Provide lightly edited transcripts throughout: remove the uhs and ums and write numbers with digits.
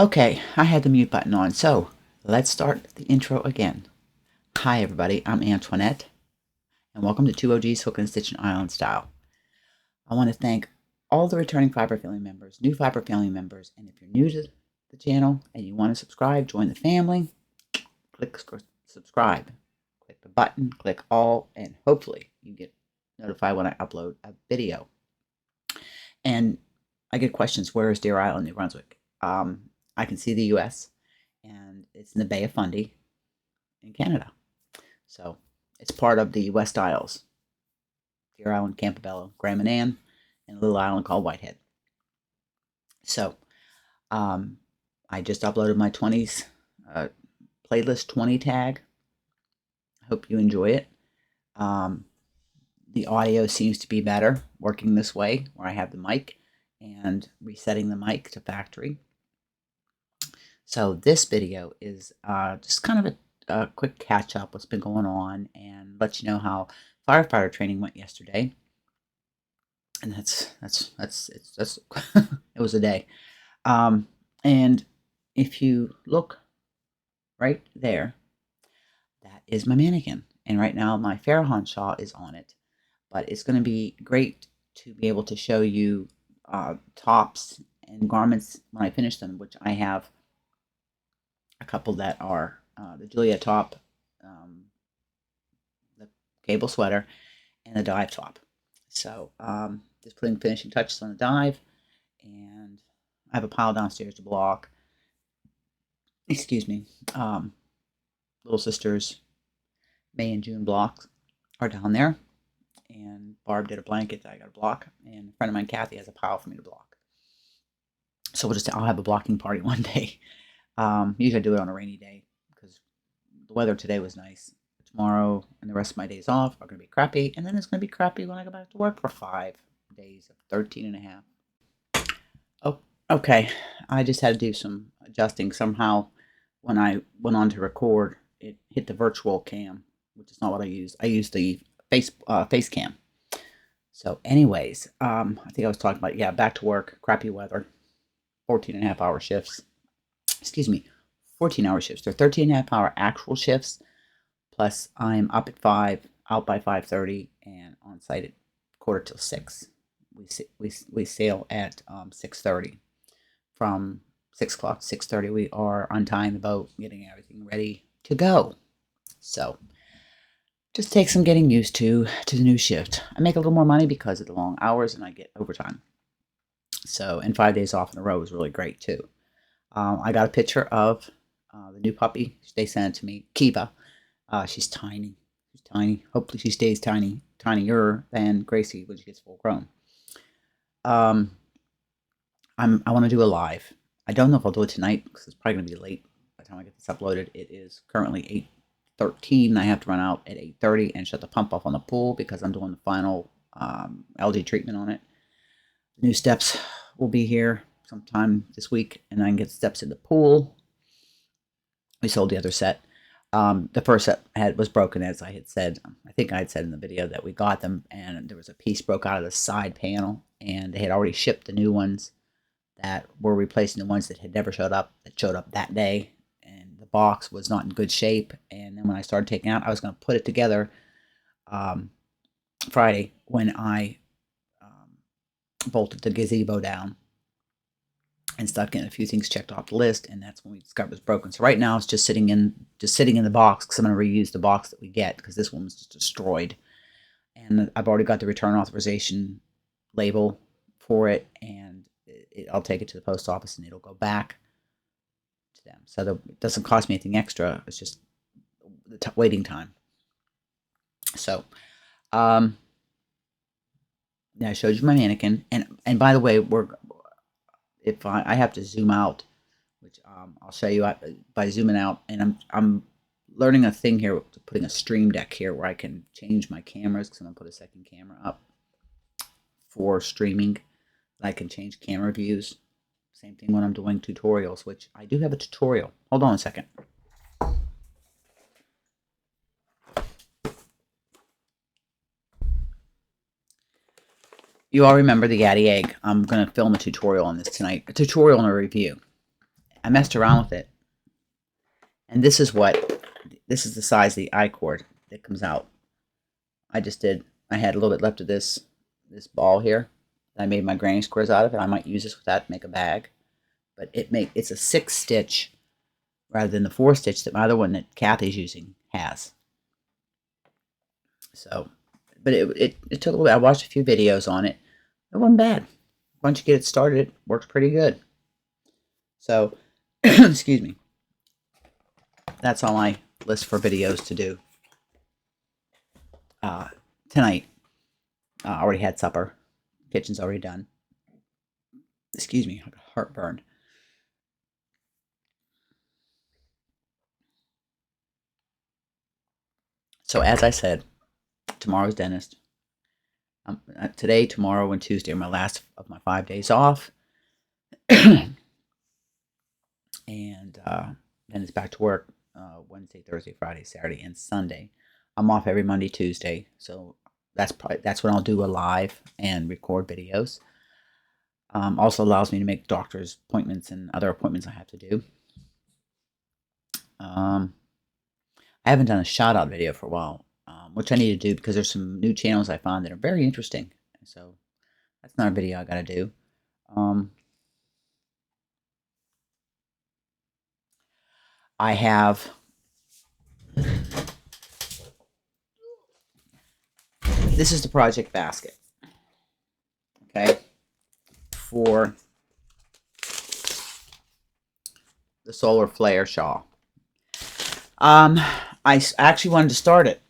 Okay, I had the mute button on, so let's start the intro again. Hi everybody, I'm Antoinette, and welcome to 2OG's Hook and Stitch and Island Style. I want to thank all the returning Fiber Family members, new Fiber Family members, and if you're new to the channel and you want to subscribe, join the family, click subscribe. Click the button, click all, and hopefully you get notified when I upload a video. And I get questions, where is Deer Island, New Brunswick? I can see the U.S., and it's in the Bay of Fundy in Canada. So it's part of the West Isles, Deer Island, Campobello, Grand Manan, and a little island called Whitehead. So I just uploaded my 20s playlist 20 tag. I hope you enjoy it. The audio seems to be better working this way, where I have the mic and resetting the mic to factory. So this video is just kind of a quick catch up what's been going on and let you know how firefighter training went yesterday. And that's it was a day. And if you look right there, that is my mannequin. And right now my FAIRHAVEN shawl is on it. But it's going to be great to be able to show you tops and garments when I finish them, which I have a couple that are the Juliet top, the cable sweater, and the dive top. So just putting finishing touches on the dive, and I have a pile downstairs to block. Excuse me. Little sisters May and June blocks are down there, and Barb did a blanket that I got to block, and a friend of mine, Kathy, has a pile for me to block. So I'll have a blocking party one day. Usually I do it on a rainy day because the weather today was nice. Tomorrow and the rest of my days off are going to be crappy, and then it's going to be crappy when I go back to work for 5 days of 13 and a half. Oh, okay. I just had to do some adjusting. Somehow when I went on to record, it hit the virtual cam, which is not what I used. I used the face cam. So anyways, I think I was talking about, yeah, back to work, crappy weather, 14 and a half hour shifts. Excuse me, 14-hour shifts. They're 13-and-a-half-hour actual shifts, plus I'm up at 5, out by 5:30, and on site at 5:45. We sail at 6:30. From 6 o'clock to 6:30, we are untying the boat, getting everything ready to go. So just takes some getting used to the new shift. I make a little more money because of the long hours, and I get overtime. So, and 5 days off in a row is really great too. I got a picture of the new puppy. They sent it to me, Kiva. She's tiny. She's tiny. Hopefully she stays tinier than Gracie when she gets full grown. I want to do a live. I don't know if I'll do it tonight because it's probably going to be late by the time I get this uploaded. It is currently 8:13. I have to run out at 8:30 and shut the pump off on the pool because I'm doing the final algae treatment on it. The new steps will be here sometime this week, and I can get steps in the pool. We sold the other set. The first set was broken, as I had said. I think I had said in the video that we got them, and there was a piece broke out of the side panel, and they had already shipped the new ones that were replacing the ones that had never showed up, that day, and the box was not in good shape. And then when I started taking out, I was going to put it together Friday when I bolted the gazebo down and start getting a few things checked off the list, and that's when we discovered it was broken. So right now it's just sitting in the box because I'm going to reuse the box that we get because this one was just destroyed. And I've already got the return authorization label for it, and I'll take it to the post office and it'll go back to them. So it doesn't cost me anything extra. It's just the waiting time. So now I showed you my mannequin, and by the way, if I have to zoom out, which I'll show you by zooming out, and I'm learning a thing here, putting a stream deck here where I can change my cameras because I'm going to put a second camera up for streaming. I can change camera views. Same thing when I'm doing tutorials, which I do have a tutorial. Hold on a second. You all remember the Yaddy egg. I'm going to film a tutorial on this tonight. A tutorial and a review. I messed around with it, and this is the size of the I cord that comes out. I had a little bit left of this ball here. I made my granny squares out of it. I might use this with that to make a bag, but it's a 6-stitch rather than the 4-stitch that my other one that Kathy's using has. So, but it took a little bit. I watched a few videos on it. It wasn't bad. Once you get it started, it works pretty good. So, excuse me. That's on my list for videos to do. Tonight, I already had supper. Kitchen's already done. Excuse me, I got heartburn. So as I said, tomorrow's dentist. Today, tomorrow, and Tuesday are my last of my 5 days off. And then it's back to work Wednesday, Thursday, Friday, Saturday, and Sunday. I'm off every Monday, Tuesday, so that's when I'll do a live and record videos. Also allows me to make doctor's appointments and other appointments I have to do. I haven't done a shout out video for a while, which I need to do because there's some new channels I found that are very interesting. So that's another video I gotta do. I have this is the project basket, okay, for the solar flare shawl. I actually wanted to start it,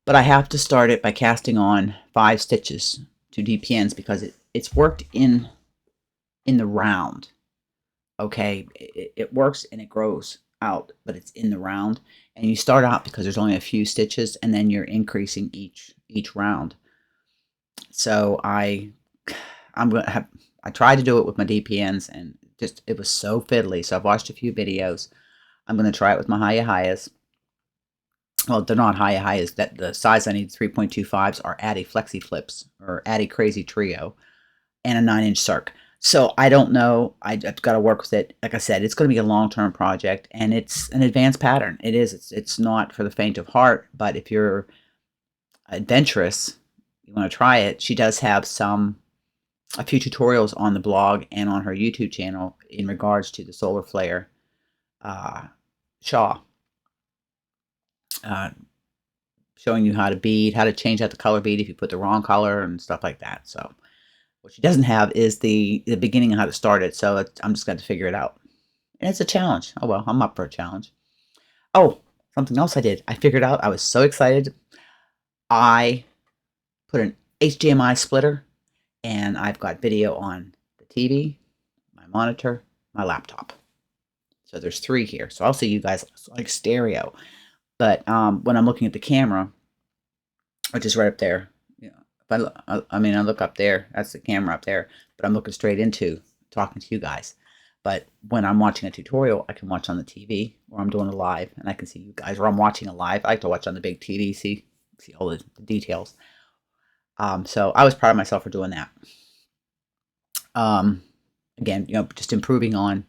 but I have to start it by casting on 5 stitches to DPNs because it's worked in the round. Okay, it works and it grows out, but it's in the round, and you start out because there's only a few stitches, and then you're increasing each round. So I tried to do it with my DPNs, and just it was so fiddly. So I've watched a few videos. I'm going to try it with my Hayahayas. Well, they're not Hayahayas. That the size I need 3.25s are Addy Flexi Flips or Addy Crazy Trio, and a 9-inch circ. So I don't know. I've got to work with it. Like I said, it's going to be a long-term project, and it's an advanced pattern. It is. It's not for the faint of heart. But if you're adventurous, you want to try it. She does have a few tutorials on the blog and on her YouTube channel in regards to the solar flare shawl, showing you how to bead, how to change out the color bead if you put the wrong color and stuff like that. So what she doesn't have is the beginning of how to start it. So I'm just going to figure it out. And it's a challenge. Oh, well, I'm up for a challenge. Oh, something else I did. I figured out. I was so excited. I put an HDMI splitter, and I've got video on the TV, my monitor, my laptop. So there's 3 here. So I'll see you guys like stereo. But when I'm looking at the camera, which is right up there, you know, I look up there. That's the camera up there. But I'm looking straight into talking to you guys. But when I'm watching a tutorial, I can watch on the TV, or I'm doing a live, and I can see you guys. Or I'm watching a live. I like to watch on the big TV, see all the details. So I was proud of myself for doing that. Again, you know, just improving on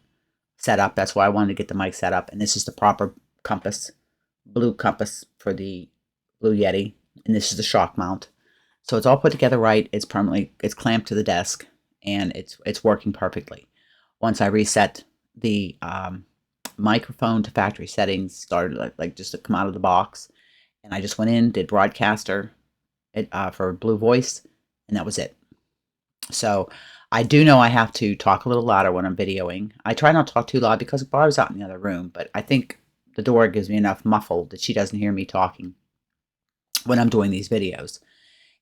setup. That's why I wanted to get the mic set up. And this is the proper compass, blue compass for the Blue Yeti. And this is the shock mount. So it's all put together right. It's clamped to the desk, and it's working perfectly. Once I reset the microphone to factory settings, started like just to come out of the box, and I just went in, did broadcaster for Blue Voice, and that was it. So I do know I have to talk a little louder when I'm videoing. I try not to talk too loud because Barb's out in the other room, but I think the door gives me enough muffled that she doesn't hear me talking when I'm doing these videos.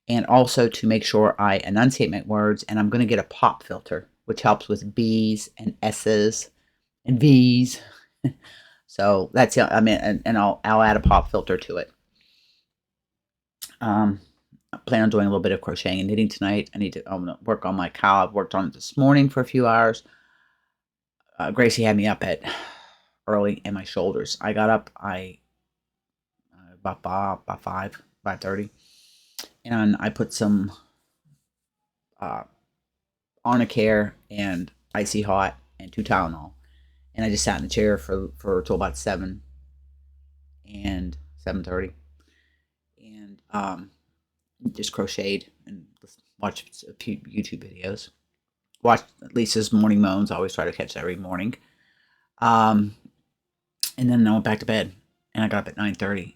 And also to make sure I enunciate my words, and I'm going to get a pop filter, which helps with B's and S's and V's. So that's it. I mean, and I'll add a pop filter to it. I plan on doing a little bit of crocheting and knitting tonight. I'm going to work on my cowl. I've worked on it this morning for a few hours. Gracie had me up at early in my shoulders. I got up about 5:30, and I put some Arnicare and Icy Hot and 2 Tylenol. And I just sat in the chair for till about 7 and 7:30, and just crocheted and watched a few YouTube videos. Watched Lisa's morning moans. I always try to catch that every morning. And then I went back to bed, and I got up at 9:30.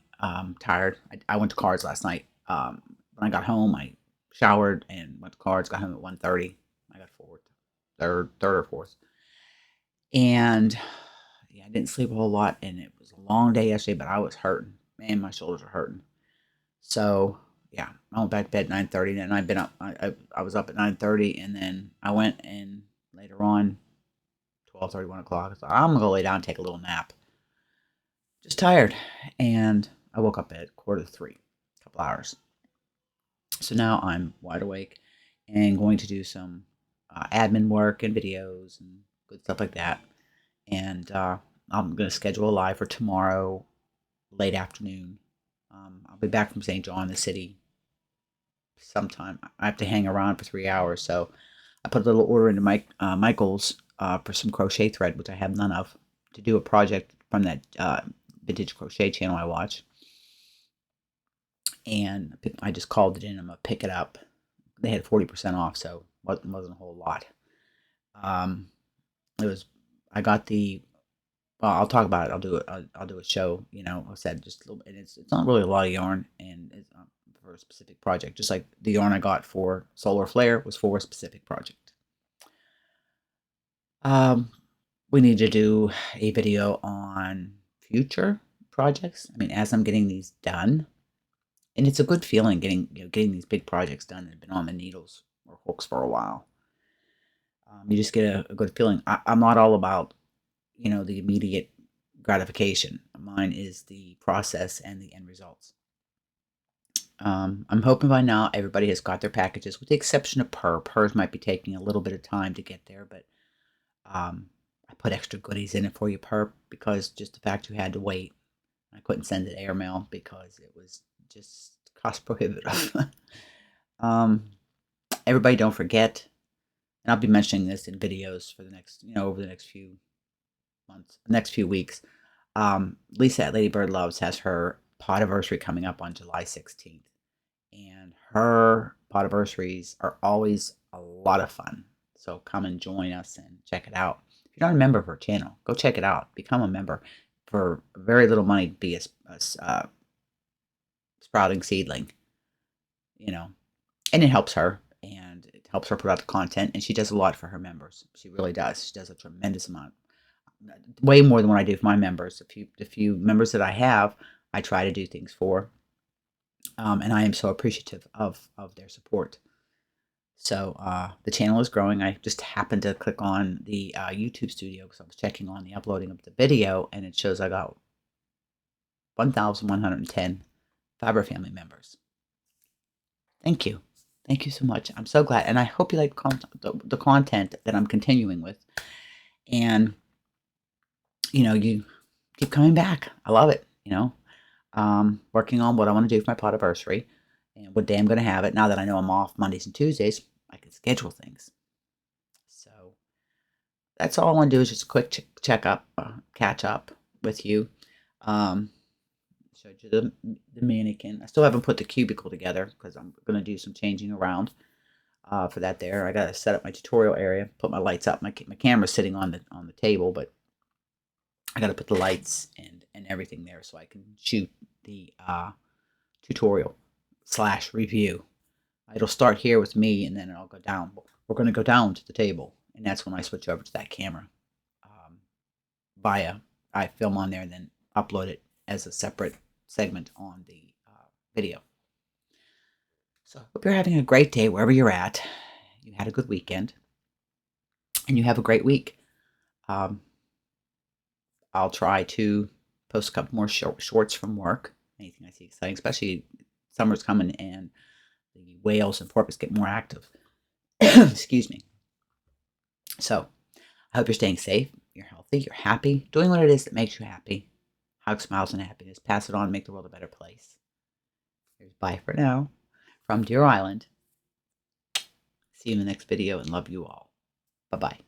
Tired. I went to cards last night. When I got home, I showered and went to cards. Got home at 1:30. I got third or fourth. And yeah, I didn't sleep a whole lot, and it was a long day yesterday, but I was hurting. Man, my shoulders were hurting. So yeah, I went back to bed at 9:30, and I've been up. I was up at 9:30, and then I went and later on, 12:30, 1 o'clock. I thought I'm gonna go lay down and take a little nap. Just tired, and I woke up at 2:45, a couple hours. So now I'm wide awake and going to do some admin work and videos and good stuff like that. And I'm going to schedule a live for tomorrow, late afternoon. I'll be back from St. John, the city, sometime. I have to hang around for 3 hours, so I put a little order into Michael's for some crochet thread, which I have none of, to do a project from that vintage crochet channel I watch. And I just called it in. I'm going to pick it up. They had 40% off, so it wasn't a whole lot. I got the, well, I'll talk about it. I'll do a show, I said just a little bit. And it's not really a lot of yarn, and it's for a specific project. Just like the yarn I got for Solar Flare was for a specific project. We need to do a video on future projects. I mean, as I'm getting these done, and it's a good feeling getting these big projects done that have been on the needles or hooks for a while. You just get a good feeling. I'm not all about, the immediate gratification. Mine is the process and the end results. I'm hoping by now everybody has got their packages, with the exception of Purr. Purr's might be taking a little bit of time to get there, but I put extra goodies in it for you, Purr, because just the fact you had to wait. I couldn't send it airmail because it was just cost prohibitive. Everybody don't forget, and I'll be mentioning this in videos for the next, over the next few months, next few weeks. Lisa at Lady Bird Loves has her podiversary coming up on July 16th. And her podiversaries are always a lot of fun. So come and join us and check it out. If you're not a member of her channel, go check it out. Become a member for very little money to be a sprouting seedling, and it helps her, and it helps her put out the content, and she does a lot for her members. She really does. She does a tremendous amount, way more than what I do for my members. The few members that I have, I try to do things for, and I am so appreciative of their support. So the channel is growing. I just happened to click on the YouTube studio because I was checking on the uploading of the video, and it shows I got 1,110 Fiber family members. Thank you. Thank you so much. I'm so glad. And I hope you like the content that I'm continuing with. And, you keep coming back. I love it, working on what I want to do for my podiversary and what day I'm going to have it. Now that I know I'm off Mondays and Tuesdays, I can schedule things. So that's all I want to do, is just a quick catch up with you. Showed you the mannequin. I still haven't put the cubicle together because I'm going to do some changing around for that there. I got to set up my tutorial area, put my lights up. My camera's sitting on the table, but I got to put the lights and everything there so I can shoot the tutorial / review. It'll start here with me, and then I'll go down. We're going to go down to the table, and that's when I switch over to that camera. I film on there and then upload it as a separate segment on the video. So I hope you're having a great day wherever you're at. You had a good weekend, and you have a great week. I'll try to post a couple more shorts from work. Anything I see exciting, especially summer's coming and the whales and porpoise get more active. Excuse me. So I hope you're staying safe, you're healthy, you're happy, doing what it is that makes you happy. Hug, smiles, and happiness. Pass it on and make the world a better place. Here's bye for now from Deer Island. See you in the next video, and love you all. Bye-bye.